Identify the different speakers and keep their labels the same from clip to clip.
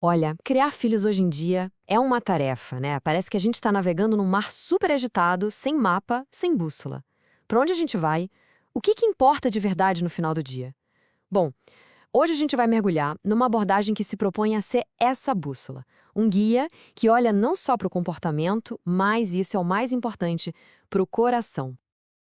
Speaker 1: Olha, criar filhos hoje em dia é uma tarefa, né? Parece que a gente está navegando num mar super agitado, sem mapa, sem bússola. Para onde a gente vai? O que importa de verdade no final do dia? Bom, hoje a gente vai mergulhar numa abordagem que se propõe a ser essa bússola. Um guia que olha não só para o comportamento, mas isso é o mais importante, para o coração.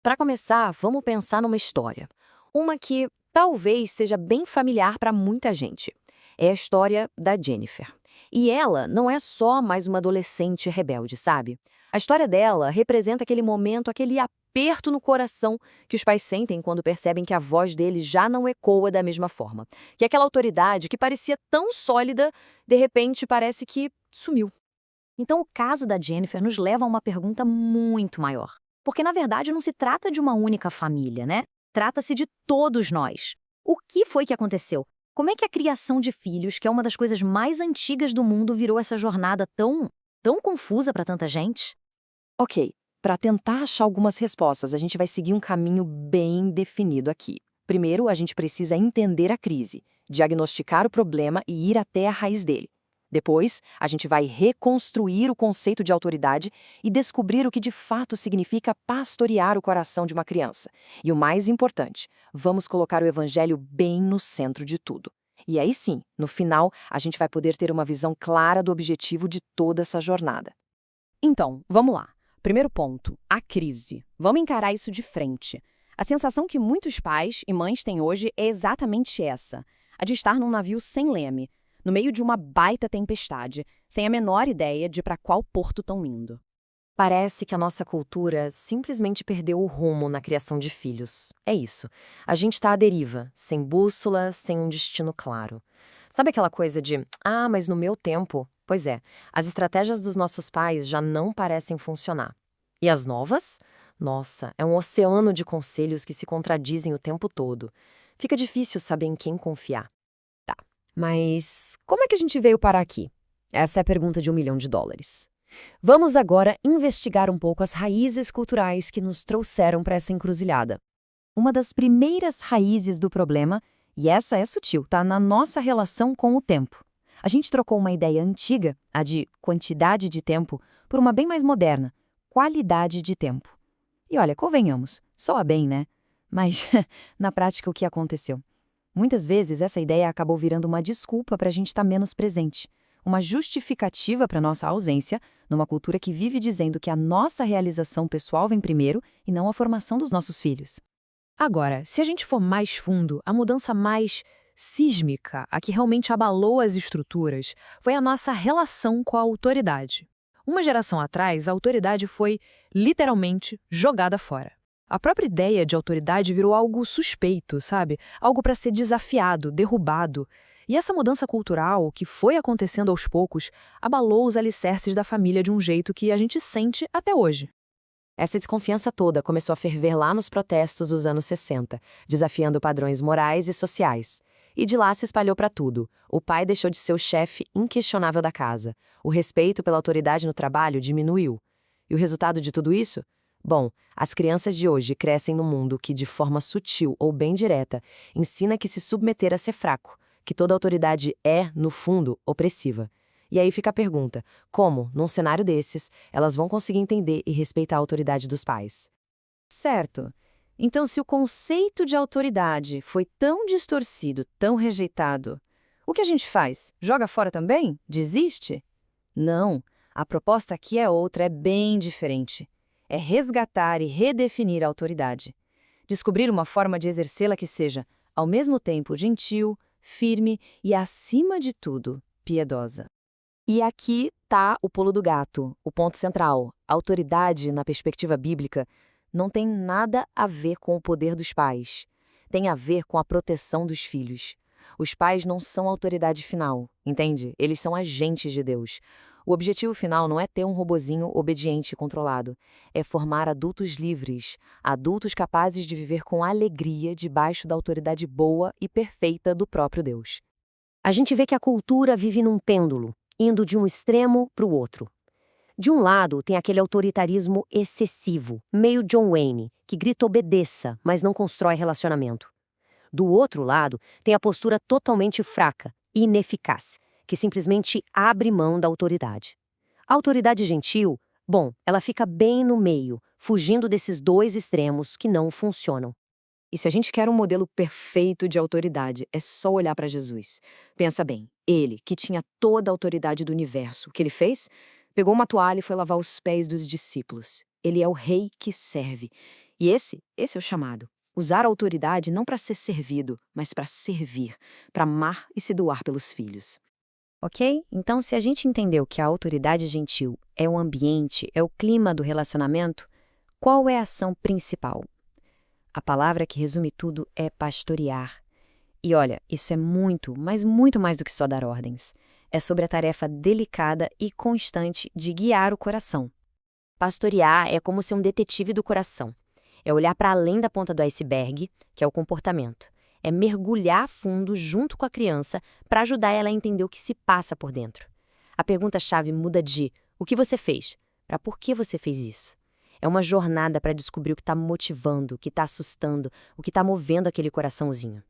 Speaker 2: Para começar, vamos pensar numa história. Uma que talvez seja bem familiar para muita gente. É a história da Jennifer. E ela não é só mais uma adolescente rebelde, sabe? A história dela representa aquele momento, aquele aperto no coração que os pais sentem quando percebem que a voz deles já não ecoa da mesma forma. Que aquela autoridade que parecia tão sólida, de repente parece que sumiu. Então, o caso da Jennifer nos leva a uma pergunta muito maior. Porque, na verdade, não se trata de uma única família, né? Trata-se de todos nós. O que foi que aconteceu? Como é que a criação de filhos, que é uma das coisas mais antigas do mundo, virou essa jornada tão confusa para tanta gente?
Speaker 3: Ok, para tentar achar algumas respostas, a gente vai seguir um caminho bem definido aqui. Primeiro, a gente precisa entender a crise, diagnosticar o problema e ir até a raiz dele. Depois, a gente vai reconstruir o conceito de autoridade e descobrir o que de fato significa pastorear o coração de uma criança. E o mais importante, vamos colocar o evangelho bem no centro de tudo. E aí sim, no final, a gente vai poder ter uma visão clara do objetivo de toda essa jornada.
Speaker 4: Então, vamos lá. Primeiro ponto, a crise. Vamos encarar isso de frente. A sensação que muitos pais e mães têm hoje é exatamente essa: a de estar num navio sem leme, no meio de uma baita tempestade, sem a menor ideia de para qual porto estão indo.
Speaker 1: Parece que a nossa cultura simplesmente perdeu o rumo na criação de filhos. É isso. A gente está à deriva, sem bússola, sem um destino claro. Sabe aquela coisa de, mas no meu tempo? Pois é, as estratégias dos nossos pais já não parecem funcionar. E as novas? Nossa, é um oceano de conselhos que se contradizem o tempo todo. Fica difícil saber em quem confiar. Tá, mas como é que a gente veio parar aqui? Essa é a pergunta de US$ 1 milhão. Vamos agora investigar um pouco as raízes culturais que nos trouxeram para essa encruzilhada. Uma das primeiras raízes do problema, e essa é sutil, está na nossa relação com o tempo. A gente trocou uma ideia antiga, a de quantidade de tempo, por uma bem mais moderna, qualidade de tempo. E olha, convenhamos, soa bem, né? Mas, na prática, o que aconteceu? Muitas vezes essa ideia acabou virando uma desculpa para a gente estar menos presente, uma justificativa para nossa ausência, numa cultura que vive dizendo que a nossa realização pessoal vem primeiro e não a formação dos nossos filhos. Agora, se a gente for mais fundo, a mudança mais sísmica, a que realmente abalou as estruturas, foi a nossa relação com a autoridade. Uma geração atrás, a autoridade foi, literalmente, jogada fora. A própria ideia de autoridade virou algo suspeito, sabe? Algo para ser desafiado, derrubado. E essa mudança cultural, que foi acontecendo aos poucos, abalou os alicerces da família de um jeito que a gente sente até hoje. Essa desconfiança toda começou a ferver lá nos protestos dos anos 60, desafiando padrões morais e sociais. E de lá se espalhou para tudo. O pai deixou de ser o chefe inquestionável da casa. O respeito pela autoridade no trabalho diminuiu. E o resultado de tudo isso? Bom, as crianças de hoje crescem num mundo que, de forma sutil ou bem direta, ensina que se submeter a ser fraco, que toda autoridade é, no fundo, opressiva. E aí fica a pergunta: como, num cenário desses, elas vão conseguir entender e respeitar a autoridade dos pais?
Speaker 4: Certo. Então, se o conceito de autoridade foi tão distorcido, tão rejeitado, o que a gente faz? Joga fora também? Desiste? Não. A proposta aqui é outra, é bem diferente. É resgatar e redefinir a autoridade. Descobrir uma forma de exercê-la que seja, ao mesmo tempo, gentil, firme e, acima de tudo, piedosa.
Speaker 1: E aqui tá o pulo do gato, o ponto central. A autoridade, na perspectiva bíblica, não tem nada a ver com o poder dos pais. Tem a ver com a proteção dos filhos. Os pais não são a autoridade final, entende? Eles são agentes de Deus. O objetivo final não é ter um robozinho obediente e controlado. É formar adultos livres, adultos capazes de viver com alegria debaixo da autoridade boa e perfeita do próprio Deus.
Speaker 2: A gente vê que a cultura vive num pêndulo, indo de um extremo para o outro. De um lado, tem aquele autoritarismo excessivo, meio John Wayne, que grita obedeça, mas não constrói relacionamento. Do outro lado, tem a postura totalmente fraca e ineficaz,
Speaker 5: que simplesmente abre mão da autoridade. A autoridade gentil, bom, ela fica bem no meio, fugindo desses dois extremos que não funcionam.
Speaker 2: E se a gente quer um modelo perfeito de autoridade, é só olhar para Jesus. Pensa bem, ele, que tinha toda a autoridade do universo, o que ele fez? Pegou uma toalha e foi lavar os pés dos discípulos. Ele é o rei que serve. E esse é o chamado. Usar a autoridade não para ser servido, mas para servir, para amar e se doar pelos filhos.
Speaker 4: Ok? Então, se a gente entendeu que a autoridade gentil é o ambiente, é o clima do relacionamento, qual é a ação principal? A palavra que resume tudo é pastorear. E olha, isso é muito, mas muito mais do que só dar ordens. É sobre a tarefa delicada e constante de guiar o coração.
Speaker 5: Pastorear é como ser um detetive do coração. É olhar para além da ponta do iceberg, que é o comportamento. É mergulhar a fundo junto com a criança para ajudar ela a entender o que se passa por dentro. A pergunta-chave muda de "o que você fez?" para "por que você fez isso?". É uma jornada para descobrir o que está motivando, o que está assustando, o que está movendo aquele coraçãozinho.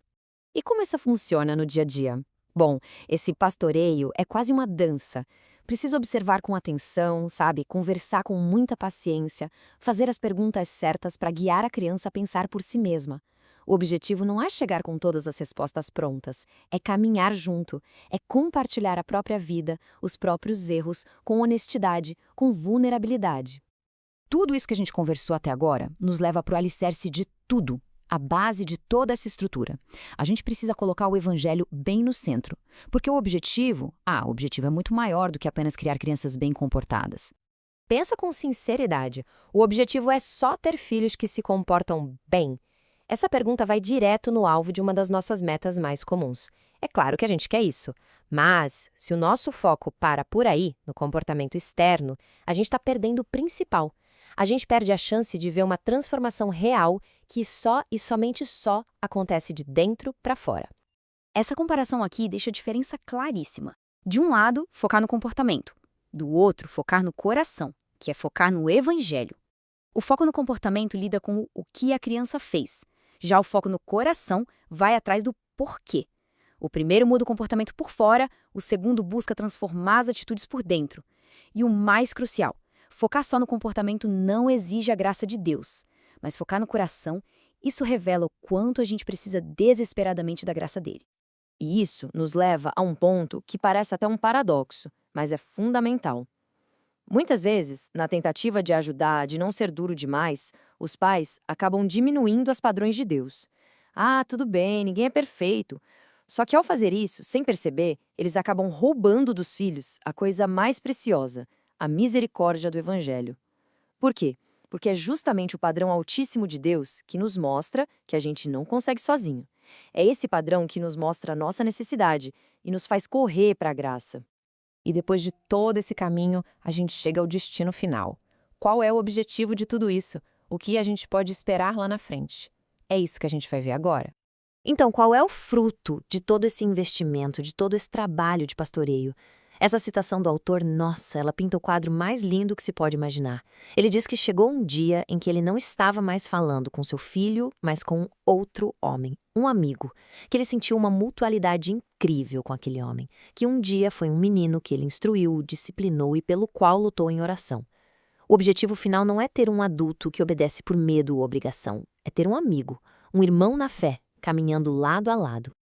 Speaker 2: E como isso funciona no dia a dia? Bom, esse pastoreio é quase uma dança. Precisa observar com atenção, sabe? Conversar com muita paciência, fazer as perguntas certas para guiar a criança a pensar por si mesma. O objetivo não é chegar com todas as respostas prontas, é caminhar junto, é compartilhar a própria vida, os próprios erros, com honestidade, com vulnerabilidade. Tudo isso que a gente conversou até agora nos leva para o alicerce de tudo, a base de toda essa estrutura. A gente precisa colocar o evangelho bem no centro, porque o objetivo é muito maior do que apenas criar crianças bem comportadas.
Speaker 5: Pensa com sinceridade. O objetivo é só ter filhos que se comportam bem. Essa pergunta vai direto no alvo de uma das nossas metas mais comuns. É claro que a gente quer isso, mas se o nosso foco para por aí, no comportamento externo, a gente está perdendo o principal. A gente perde a chance de ver uma transformação real que só e somente só acontece de dentro para fora.
Speaker 2: Essa comparação aqui deixa a diferença claríssima. De um lado, focar no comportamento. Do outro, focar no coração, que é focar no evangelho. O foco no comportamento lida com o que a criança fez. Já o foco no coração vai atrás do porquê. O primeiro muda o comportamento por fora, o segundo busca transformar as atitudes por dentro. E o mais crucial, focar só no comportamento não exige a graça de Deus, mas focar no coração, isso revela o quanto a gente precisa desesperadamente da graça dele.
Speaker 5: E isso nos leva a um ponto que parece até um paradoxo, mas é fundamental. Muitas vezes, na tentativa de ajudar, de não ser duro demais, os pais acabam diminuindo os padrões de Deus. Ah, tudo bem, ninguém é perfeito. Só que ao fazer isso, sem perceber, eles acabam roubando dos filhos a coisa mais preciosa, a misericórdia do Evangelho. Por quê? Porque é justamente o padrão altíssimo de Deus que nos mostra que a gente não consegue sozinho. É esse padrão que nos mostra a nossa necessidade e nos faz correr para a graça.
Speaker 3: E depois de todo esse caminho, a gente chega ao destino final. Qual é o objetivo de tudo isso? O que a gente pode esperar lá na frente? É isso que a gente vai ver agora.
Speaker 5: Então, qual é o fruto de todo esse investimento, de todo esse trabalho de pastoreio? Essa citação do autor, nossa, ela pinta o quadro mais lindo que se pode imaginar. Ele diz que chegou um dia em que ele não estava mais falando com seu filho, mas com outro homem, um amigo, que ele sentiu uma mutualidade incrível com aquele homem, que um dia foi um menino que ele instruiu, disciplinou e pelo qual lutou em oração. O objetivo final não é ter um adulto que obedece por medo ou obrigação, é ter um amigo, um irmão na fé, caminhando lado a lado.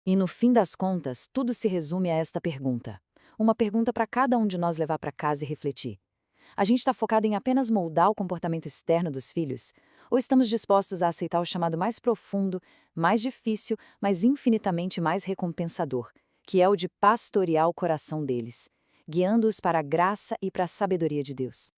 Speaker 2: E no fim das contas, tudo se resume a esta pergunta. Uma pergunta para cada um de nós levar para casa e refletir. A gente está focado em apenas moldar o comportamento externo dos filhos? Ou estamos dispostos a aceitar o chamado mais profundo, mais difícil, mas infinitamente mais recompensador, que é o de pastorear o coração deles, guiando-os para a graça e para a sabedoria de Deus?